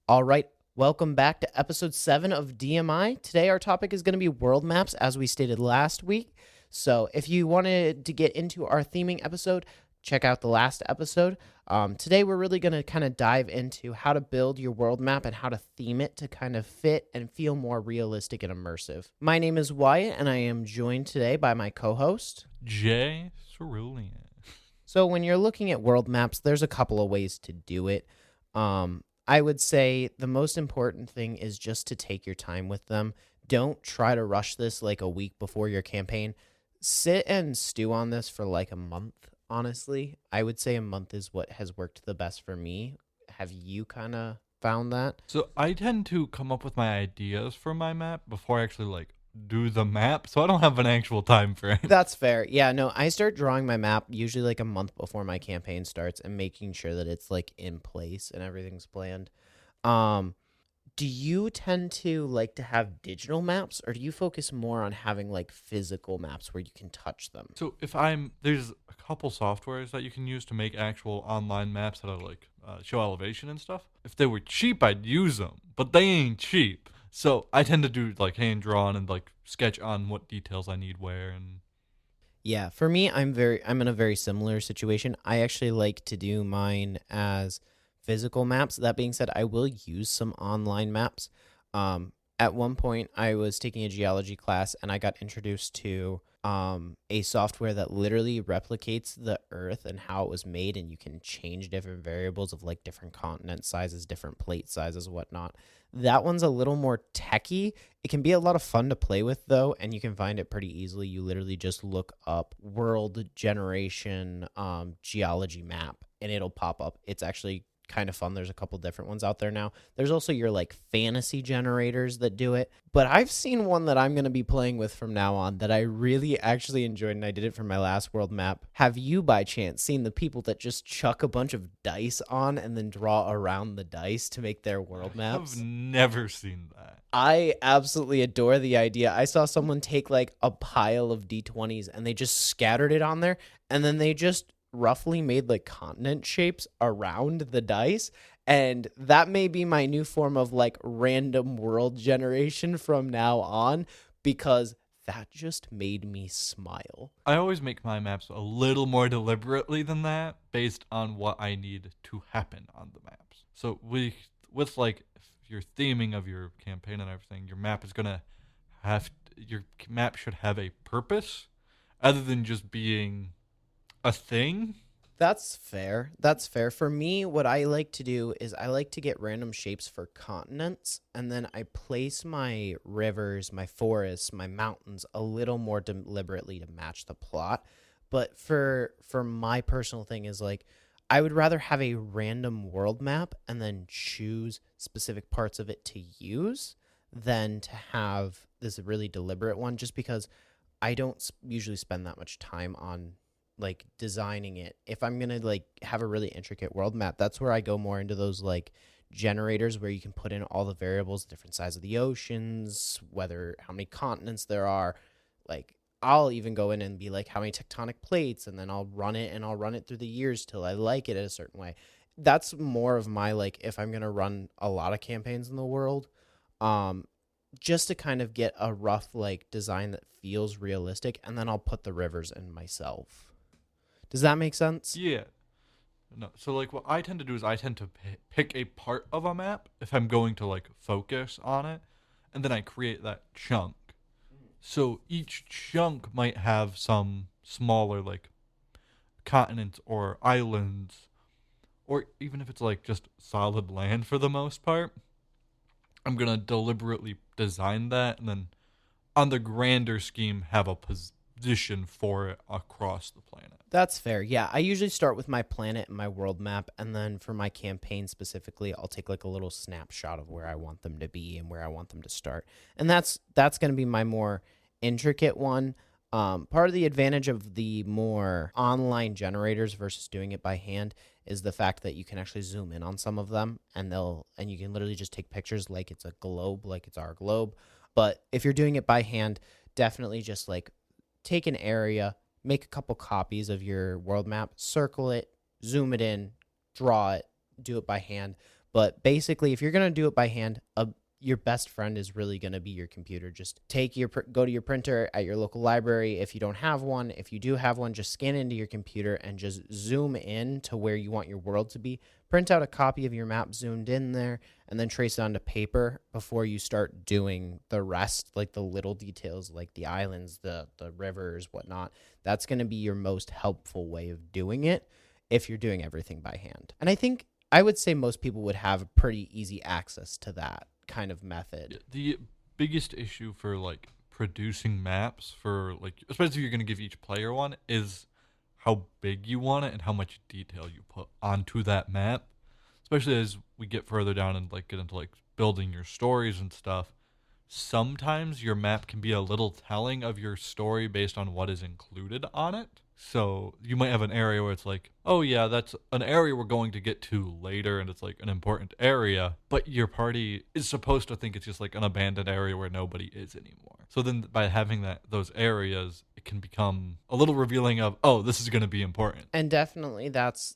All right, welcome back to episode 7 of DMI. Today, our topic is going to be world maps, as we stated last week. So, if you wanted to get into our theming episode, check out the last episode. Today, we're really going to kind of dive into how to build your world map and how to theme it to kind of fit and feel more realistic and immersive. My name is Wyatt, and I am joined today by my co-host, Wyatt Cerulean. So, when you're looking at world maps, there's a couple of ways to do it. I would say the most important thing is just to take your time with them. Don't try to rush this like a week before your campaign. Sit and stew on this for like a month, honestly. I would say a month is what has worked the best for me. Have you kind of found that? So I tend to come up with my ideas for my map before I actually do the map, so I don't have an actual time frame. That's fair. Yeah, no, I start drawing my map usually like a month before my campaign starts and making sure that it's like in place and everything's planned. Do you tend to like to have digital maps, or do you focus more on having like physical maps where you can touch them? So there's a couple softwares that you can use to make actual online maps that are show elevation and stuff. If they were cheap, I'd use them, but they ain't cheap. So I tend to do like hand drawn and like sketch on what details I need where and Yeah, for me, I'm in a very similar situation. I actually like to do mine as physical maps. That being said, I will use some online maps. At one point, I was taking a geology class and I got introduced to a software that literally replicates the Earth and how it was made, and you can change different variables of like different continent sizes, different plate sizes, whatnot. That one's a little more techy. It can be a lot of fun to play with, though, and you can find it pretty easily. You literally just look up world generation geology map, and it'll pop up. It's actually kind of fun. There's a couple different ones out there now. There's also your like fantasy generators that do it, but I've seen one that I'm going to be playing with from now on that I really actually enjoyed, and I did it for my last world map. Have you by chance seen the people that just chuck a bunch of dice on and then draw around the dice to make their world maps? I've never seen that. I absolutely adore the idea. I saw someone take like a pile of D20s and they just scattered it on there, and then they just roughly made like continent shapes around the dice, and that may be my new form of like random world generation from now on, because that just made me smile. I always make my maps a little more deliberately than that based on what I need to happen on the maps. So with like if your theming of your campaign and everything, your map should have a purpose other than just being a thing. That's fair. That's fair. For me, what I like to do is I like to get random shapes for continents, and then I place my rivers, my forests, my mountains a little more deliberately to match the plot. But for my personal thing is like I would rather have a random world map and then choose specific parts of it to use than to have this really deliberate one, just because I don't usually spend that much time on like designing it. If I'm gonna like have a really intricate world map, that's where I go more into those like generators where you can put in all the variables, different size of the oceans, how many continents there are. Like I'll even go in and be like, how many tectonic plates, and then I'll run it through the years till I like it a certain way. That's more of my like, if I'm gonna run a lot of campaigns in the world, just to kind of get a rough like design that feels realistic, and then I'll put the rivers in myself. Does that make sense? Yeah. No. So like what I tend to do is I tend to pick a part of a map if I'm going to like focus on it, and then I create that chunk. So each chunk might have some smaller like continents or islands, or even if it's like just solid land for the most part. I'm going to deliberately design that, and then on the grander scheme have a position for it across the planet. That's fair. Yeah, I usually start with my planet and my world map, and then for my campaign specifically, I'll take like a little snapshot of where I want them to be and where I want them to start. And that's going to be my more intricate one. Part of the advantage of the more online generators versus doing it by hand is the fact that you can actually zoom in on some of them, and you can literally just take pictures like it's a globe, like it's our globe. But if you're doing it by hand, definitely just like take an area, make a couple copies of your world map, circle it, zoom it in, draw it, do it by hand. But basically, if you're going to do it by hand, your best friend is really going to be your computer. Just go to your printer at your local library. If you don't have one, if you do have one, just scan into your computer and just zoom in to where you want your world to be. Print out a copy of your map zoomed in there, and then trace it onto paper before you start doing the rest, like the little details, like the islands, the rivers, whatnot. That's going to be your most helpful way of doing it if you're doing everything by hand. And I would say most people would have pretty easy access to that kind of method. The biggest issue for like producing maps for like, especially if you're going to give each player one, is how big you want it and how much detail you put onto that map. Especially as we get further down and like get into like building your stories and stuff. Sometimes your map can be a little telling of your story based on what is included on it. So you might have an area where it's like, oh yeah, that's an area we're going to get to later and it's like an important area, but your party is supposed to think it's just like an abandoned area where nobody is anymore. So then by having those areas, it can become a little revealing of, oh, this is going to be important. And definitely that's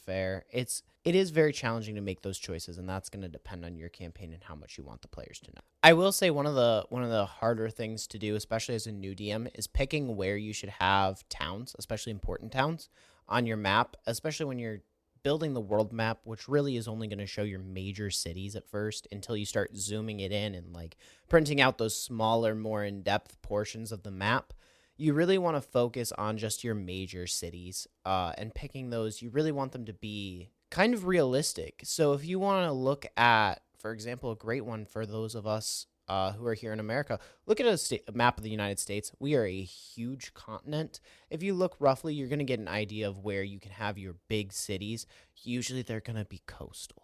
fair. It is very challenging to make those choices, and that's going to depend on your campaign and how much you want the players to know. I will say one of the harder things to do, especially as a new DM, is picking where you should have towns, especially important towns, on your map, especially when you're building the world map, which really is only going to show your major cities at first until you start zooming it in and like printing out those smaller, more in-depth portions of the map. You really want to focus on just your major cities, and picking those. You really want them to be kind of realistic. So if you want to look at, for example, a great one for those of us who are here in America, look at a map of the United States. We are a huge continent. If you look roughly, you're going to get an idea of where you can have your big cities. Usually they're going to be coastal.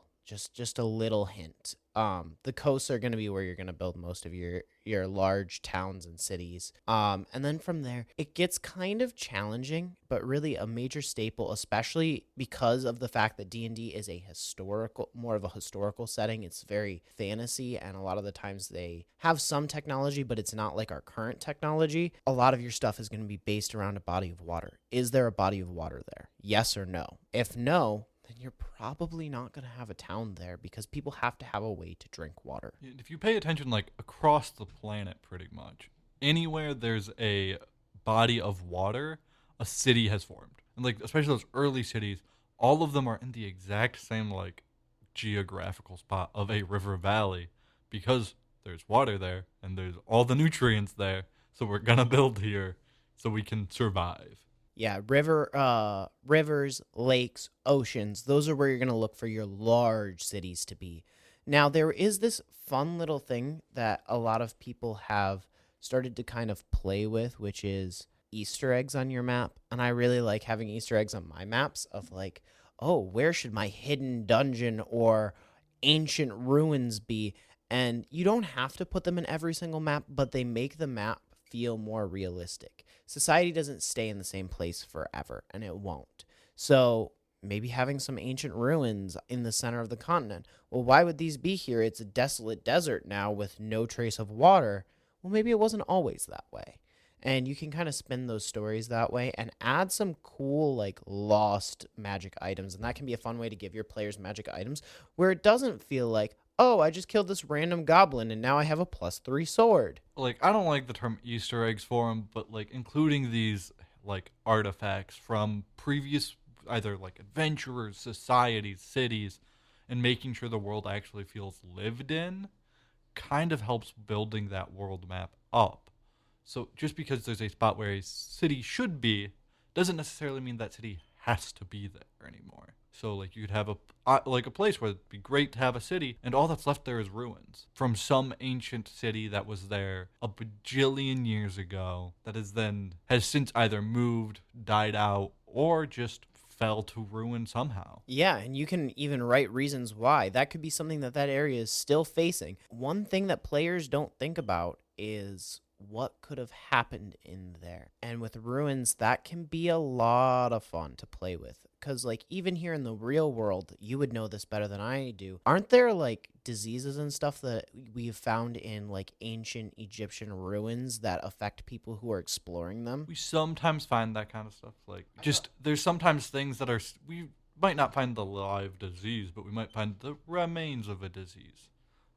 Just a little hint. The coasts are going to be where you're going to build most of your large towns and cities. And then from there, it gets kind of challenging, but really a major staple, especially because of the fact that D&D is more of a historical setting. It's very fantasy, and a lot of the times they have some technology, but it's not like our current technology. A lot of your stuff is going to be based around a body of water. Is there a body of water there? Yes or no? If no, then you're probably not going to have a town there because people have to have a way to drink water. If you pay attention, like across the planet pretty much, anywhere there's a body of water, a city has formed. And like, especially those early cities, all of them are in the exact same like geographical spot of a river valley because there's water there and there's all the nutrients there. So we're going to build here so we can survive. Yeah, rivers, lakes, oceans, those are where you're going to look for your large cities to be. Now, there is this fun little thing that a lot of people have started to kind of play with, which is Easter eggs on your map. And I really like having Easter eggs on my maps of like, oh, where should my hidden dungeon or ancient ruins be? And you don't have to put them in every single map, but they make the map feel more realistic. Society doesn't stay in the same place forever, and it won't. So maybe having some ancient ruins in the center of the continent. Well, why would these be here? It's a desolate desert now with no trace of water. Well, maybe it wasn't always that way. And you can kind of spin those stories that way and add some cool, like, lost magic items. And that can be a fun way to give your players magic items where it doesn't feel like, oh, I just killed this random goblin and now I have a +3 sword. Like, I don't like the term Easter eggs for them, but like including these like artifacts from previous either like adventurers, societies, cities, and making sure the world actually feels lived in kind of helps building that world map up. So just because there's a spot where a city should be doesn't necessarily mean that city has to be there anymore. So like you could have a place where it'd be great to have a city, and all that's left there is ruins from some ancient city that was there a bajillion years ago that has since either moved, died out, or just fell to ruin somehow. Yeah, and you can even write reasons why. That could be something that area is still facing. One thing that players don't think about is what could have happened in there. And with ruins, that can be a lot of fun to play with. Because, like, even here in the real world, you would know this better than I do. Aren't there, like, diseases and stuff that we've found in, like, ancient Egyptian ruins that affect people who are exploring them? We sometimes find that kind of stuff. Like, just, there's sometimes things that are, might not find the live disease, but we might find the remains of a disease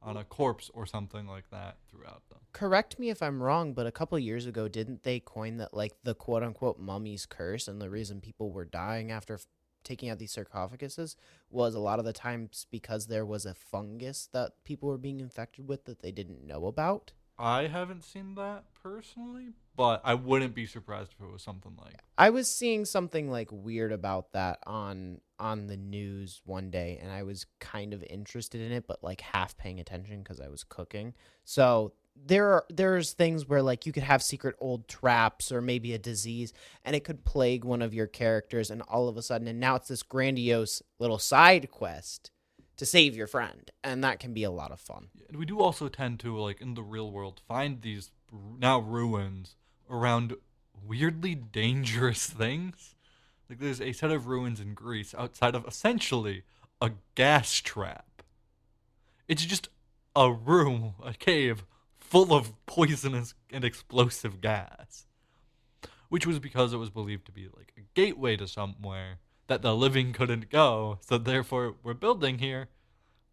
on a corpse or something like that throughout them. Correct me if I'm wrong, but a couple years ago, didn't they coin that, like, the quote-unquote mummy's curse, and the reason people were dying after taking out these sarcophaguses was a lot of the times because there was a fungus that people were being infected with that they didn't know about? I haven't seen that personally, but I wouldn't be surprised if it was something like. I was seeing something like weird about that on the news one day, and I was kind of interested in it, but like half paying attention because I was cooking. So there's things where like you could have secret old traps or maybe a disease, and it could plague one of your characters, and all of a sudden, and now it's this grandiose little side quest to save your friend, and that can be a lot of fun. And we do also tend to, like, in the real world, find these now ruins around weirdly dangerous things. Like, there's a set of ruins in Greece outside of, essentially, a gas trap. It's just a room, a cave, full of poisonous and explosive gas. Which was because it was believed to be, like, a gateway to somewhere that the living couldn't go, so therefore we're building here.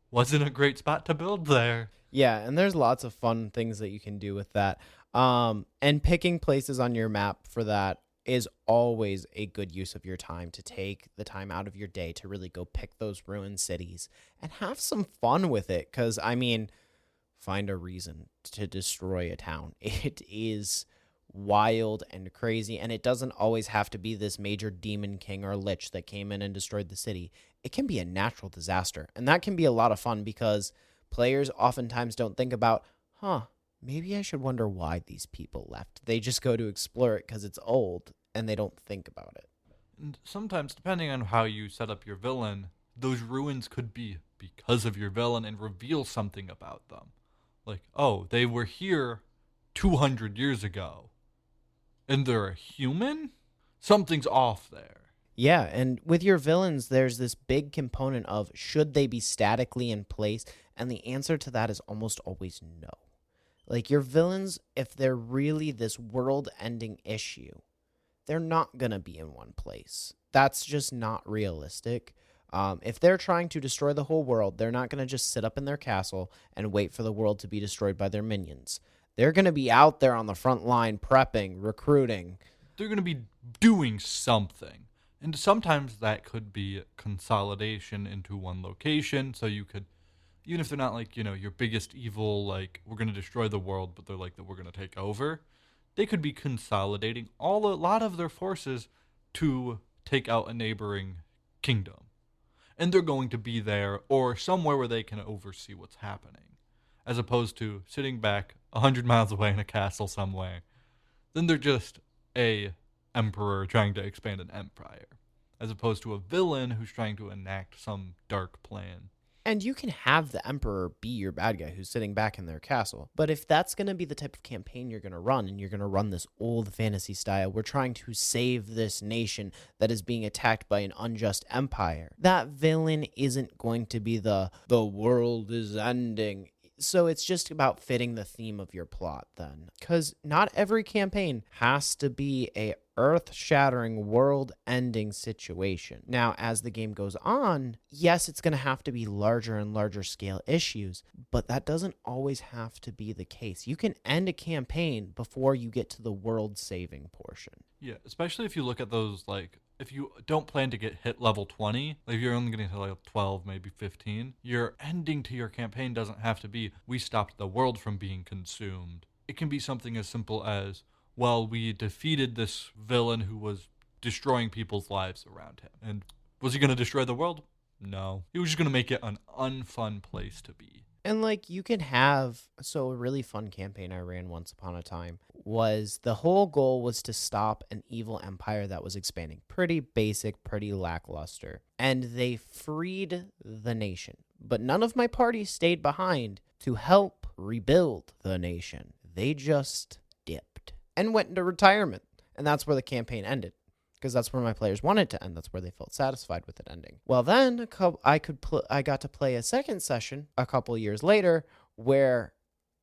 Wasn't a great spot to build there. Yeah, and there's lots of fun things that you can do with that. And picking places on your map for that is always a good use of your time, to take the time out of your day to really go pick those ruined cities and have some fun with it. Because, I mean, find a reason to destroy a town. It is wild and crazy, and it doesn't always have to be this major demon king or lich that came in and destroyed the city. It can be a natural disaster, and that can be a lot of fun because players oftentimes don't think about, maybe I should wonder why these people left. They just go to explore it because it's old, and they don't think about it. And sometimes, depending on how you set up your villain, those ruins could be because of your villain and reveal something about them. Like, oh, they were here 200 years ago. And they're a human? Something's off there. Yeah, and with your villains, there's this big component of should they be statically in place? And the answer to that is almost always no. Like, your villains, if they're really this world-ending issue, they're not going to be in one place. That's just not realistic. If they're trying to destroy the whole world, they're not going to just sit up in their castle and wait for the world to be destroyed by their minions. They're going to be out there on the front line, prepping, recruiting. They're going to be doing something. And sometimes that could be consolidation into one location. So you could, even if they're not like, your biggest evil, like, we're going to destroy the world, but they're like, that we're going to take over. They could be consolidating a lot of their forces to take out a neighboring kingdom. And they're going to be there or somewhere where they can oversee what's happening. As opposed to sitting back 100 miles away in a castle somewhere. Then they're just a emperor trying to expand an empire. As opposed to a villain who's trying to enact some dark plan. And you can have the emperor be your bad guy who's sitting back in their castle. But if that's going to be the type of campaign you're going to run, and you're going to run this old fantasy style, we're trying to save this nation that is being attacked by an unjust empire, that villain isn't going to be the world is ending. So it's just about fitting the theme of your plot then. Because not every campaign has to be a earth-shattering, world-ending situation. Now, as the game goes on, yes, it's going to have to be larger and larger scale issues, but that doesn't always have to be the case. You can end a campaign before you get to the world-saving portion. Yeah, especially if you look at those, like, if you don't plan to hit level 20, like if you're only going to hit like 12, maybe 15, your ending to your campaign doesn't have to be, we stopped the world from being consumed. It can be something as simple as, well, we defeated this villain who was destroying people's lives around him. And was he going to destroy the world? No. He was just going to make it an unfun place to be. And like you can have, so a really fun campaign I ran once upon a time was the whole goal was to stop an evil empire that was expanding. Pretty basic, pretty lackluster. And they freed the nation. But none of my party stayed behind to help rebuild the nation. They just dipped and went into retirement. And that's where the campaign ended. Because that's where my players wanted to end. That's where they felt satisfied with it ending. Well, then I got to play a second session a couple years later where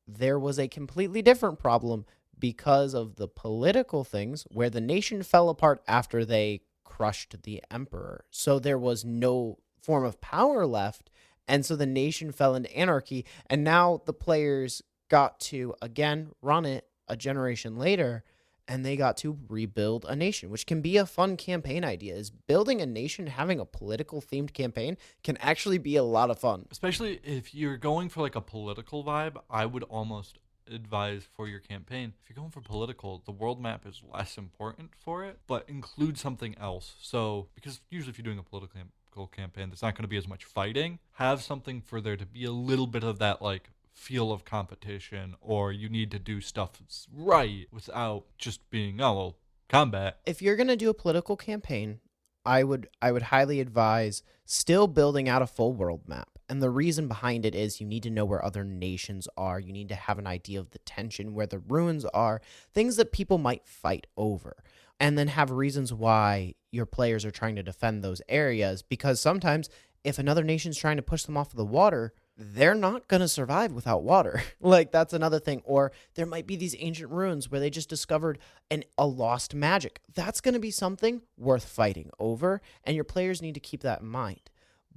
there was a completely different problem because of the political things where the nation fell apart after they crushed the emperor. So there was no form of power left. And so the nation fell into anarchy. And now the players got to, again, run it a generation later, and they got to rebuild a nation, which can be a fun campaign idea. Is building a nation, having a political themed campaign can actually be a lot of fun. Especially if you're going for like a political vibe, I would almost advise for your campaign. If you're going for political, the world map is less important for it, but include something else. So, because usually if you're doing a political campaign, there's not going to be as much fighting. Have something for there to be a little bit of that like feel of competition, or you need to do stuff right without just being, oh, well, combat. If you're going to do a political campaign, I would highly advise still building out a full world map. And the reason behind it is you need to know where other nations are. You need to have an idea of the tension, where the ruins are, things that people might fight over. And then have reasons why your players are trying to defend those areas. Because sometimes if another nation's trying to push them off of the water, they're not going to survive without water. Like, that's another thing. Or there might be these ancient ruins where they just discovered a lost magic. That's going to be something worth fighting over, and your players need to keep that in mind.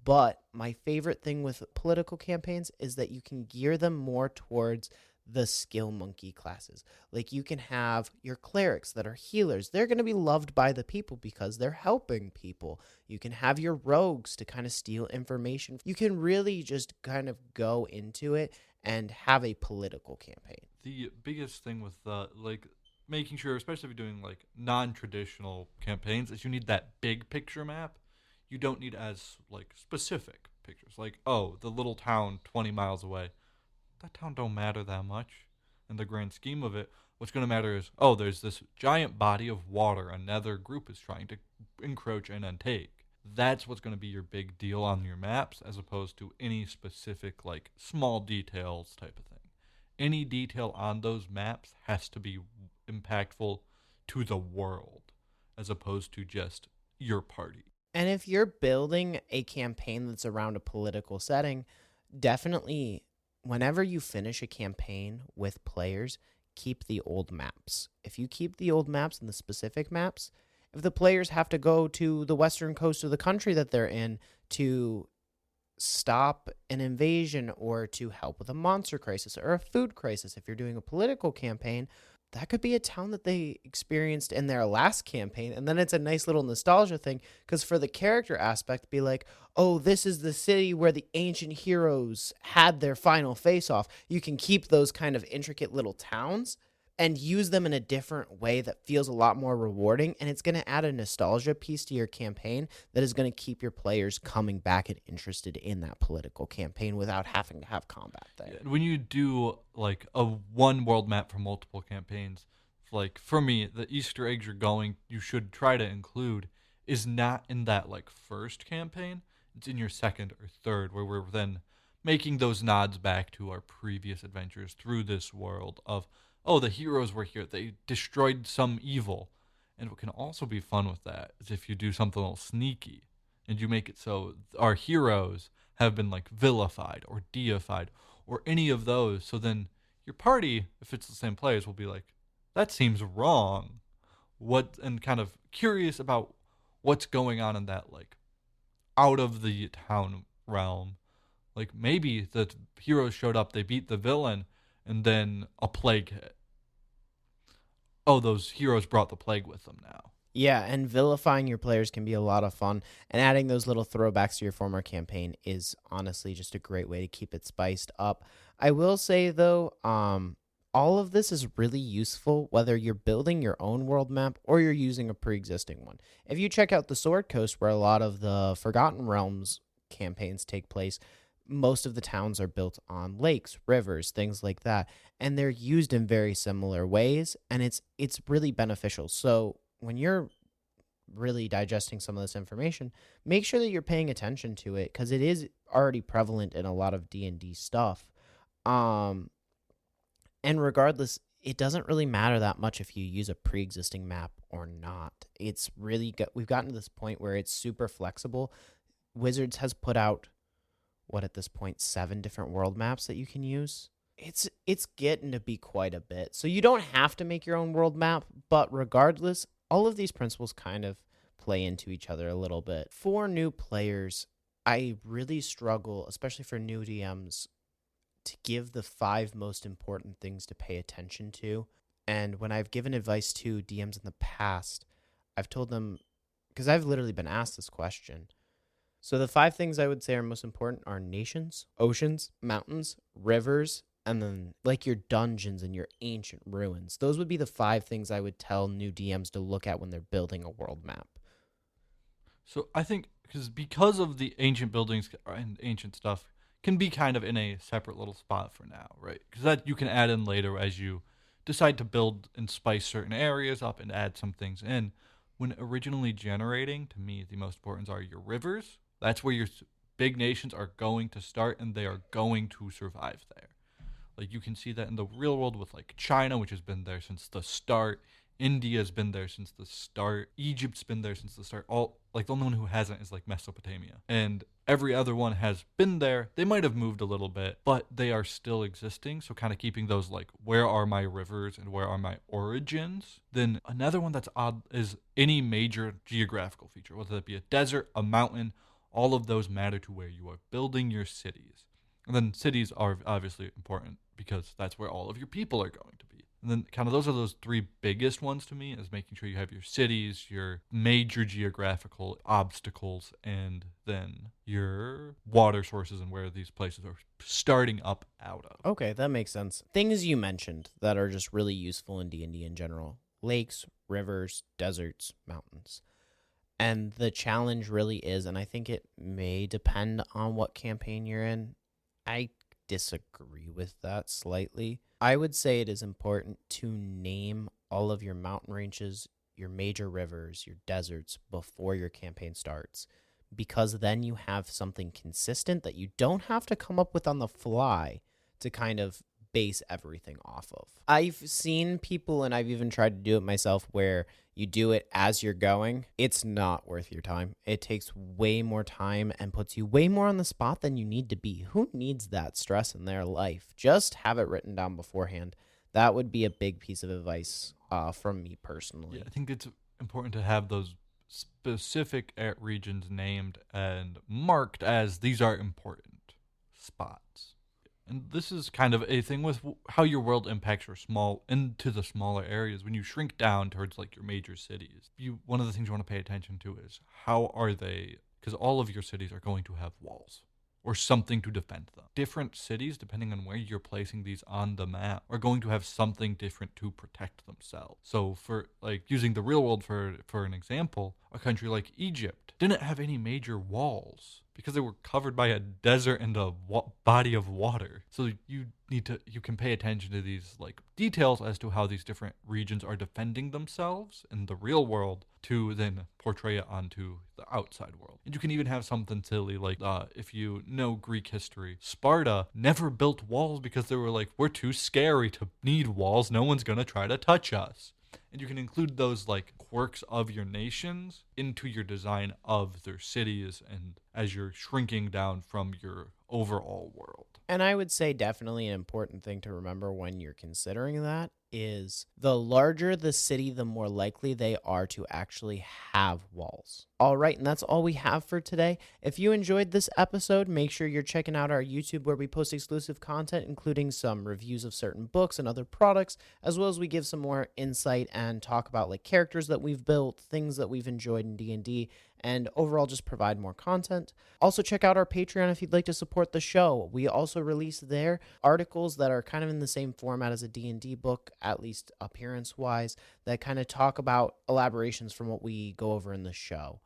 But my favorite thing with political campaigns is that you can gear them more towards the skill monkey classes. Like, you can have your clerics that are healers. They're going to be loved by the people because they're helping people. You can have your rogues to kind of steal information. You can really just kind of go into it and have a political campaign. The biggest thing with like making sure, especially if you're doing like non-traditional campaigns, is you need that big picture map. You don't need as like specific pictures. Like, oh, the little town 20 miles away. That town don't matter that much in the grand scheme of it. What's going to matter is, oh, there's this giant body of water another group is trying to encroach in and take. That's what's going to be your big deal on your maps, as opposed to any specific, like, small details type of thing. Any detail on those maps has to be impactful to the world, as opposed to just your party. And if you're building a campaign that's around a political setting, definitely whenever you finish a campaign with players, keep the old maps. If you keep the old maps and the specific maps, if the players have to go to the western coast of the country that they're in to stop an invasion or to help with a monster crisis or a food crisis, if you're doing a political campaign, that could be a town that they experienced in their last campaign. And then it's a nice little nostalgia thing, because for the character aspect, be like, oh, this is the city where the ancient heroes had their final face-off. You can keep those kind of intricate little towns and use them in a different way that feels a lot more rewarding. And it's going to add a nostalgia piece to your campaign that is going to keep your players coming back and interested in that political campaign without having to have combat there. When you do like a one world map for multiple campaigns, like for me, the Easter eggs you should try to include is not in that like first campaign. It's in your second or third, where we're then making those nods back to our previous adventures through this world of, oh, the heroes were here. They destroyed some evil. And what can also be fun with that is if you do something a little sneaky and you make it so our heroes have been like vilified or deified or any of those. So then your party, if it's the same players, will be like, that seems wrong. And kind of curious about what's going on in that like out of the town realm. Like maybe the heroes showed up, they beat the villain, and then a plague hit. Oh, those heroes brought the plague with them now. Yeah, and vilifying your players can be a lot of fun, and adding those little throwbacks to your former campaign is honestly just a great way to keep it spiced up. I will say, though, all of this is really useful whether you're building your own world map or you're using a pre-existing one. If you check out the Sword Coast, where a lot of the Forgotten Realms campaigns take place, most of the towns are built on lakes, rivers, things like that, and they're used in very similar ways, and it's really beneficial. So when you're really digesting some of this information, make sure that you're paying attention to it, because it is already prevalent in a lot of D&D stuff. And regardless, it doesn't really matter that much if you use a pre-existing map or not. It's really we've gotten to this point where it's super flexible. Wizards has put out, what at this point, 7 different world maps that you can use. It's getting to be quite a bit. So you don't have to make your own world map, but regardless, all of these principles kind of play into each other a little bit. For new players, I really struggle, especially for new DMs, to give the 5 most important things to pay attention to. And when I've given advice to DMs in the past, I've told them, because I've literally been asked this question. So the 5 things I would say are most important are nations, oceans, mountains, rivers, and then like your dungeons and your ancient ruins. Those would be the 5 things I would tell new DMs to look at when they're building a world map. So I think because of the ancient buildings and ancient stuff can be kind of in a separate little spot for now, right? Because that you can add in later as you decide to build and spice certain areas up and add some things in. When originally generating, to me, the most important are your rivers. That's where your big nations are going to start, and they are going to survive there. Like, you can see that in the real world with, like, China, which has been there since the start. India's been there since the start. Egypt's been there since the start. The only one who hasn't is, like, Mesopotamia. And every other one has been there. They might have moved a little bit, but they are still existing. So kind of keeping those, like, where are my rivers and where are my origins? Then another one that's odd is any major geographical feature, whether that be a desert, a mountain. All of those matter to where you are building your cities. And then cities are obviously important because that's where all of your people are going to be. And then kind of those are those 3 biggest ones to me, is making sure you have your cities, your major geographical obstacles, and then your water sources and where these places are starting up out of. Okay, that makes sense. Things you mentioned that are just really useful in D&D in general. Lakes, rivers, deserts, mountains. And the challenge really is, and I think it may depend on what campaign you're in, I disagree with that slightly. I would say it is important to name all of your mountain ranges, your major rivers, your deserts before your campaign starts, because then you have something consistent that you don't have to come up with on the fly to kind of base everything off of. I've seen people, and I've even tried to do it myself, where you do it as you're going. It's not worth your time. It takes way more time and puts you way more on the spot than you need to be. Who needs that stress in their life? Just have it written down beforehand. That would be a big piece of advice from me personally. Yeah, I think it's important to have those specific regions named and marked as these are important spots. And this is kind of a thing with how your world impacts into the smaller areas. When you shrink down towards like your major cities, one of the things you want to pay attention to is how are they, because all of your cities are going to have walls or something to defend them. Different cities, depending on where you're placing these on the map, are going to have something different to protect themselves. So for like using the real world for an example, a country like Egypt didn't have any major walls because they were covered by a desert and a body of water. So you can pay attention to these like details as to how these different regions are defending themselves in the real world to then portray it onto the outside world. And you can even have something silly like if you know Greek history, Sparta never built walls because they were like, we're too scary to need walls. No one's going to try to touch us. And you can include those like quirks of your nations into your design of their cities and as you're shrinking down from your overall world. And I would say definitely an important thing to remember when you're considering that is the larger the city, the more likely they are to actually have walls. All right, and that's all we have for today. If you enjoyed this episode, make sure you're checking out our YouTube where we post exclusive content, including some reviews of certain books and other products, as well as we give some more insight and talk about like characters that we've built, things that we've enjoyed in D&D, and overall just provide more content. Also check out our Patreon if you'd like to support the show. We also release there articles that are kind of in the same format as a D&D book, at least appearance-wise, that kind of talk about elaborations from what we go over in the show.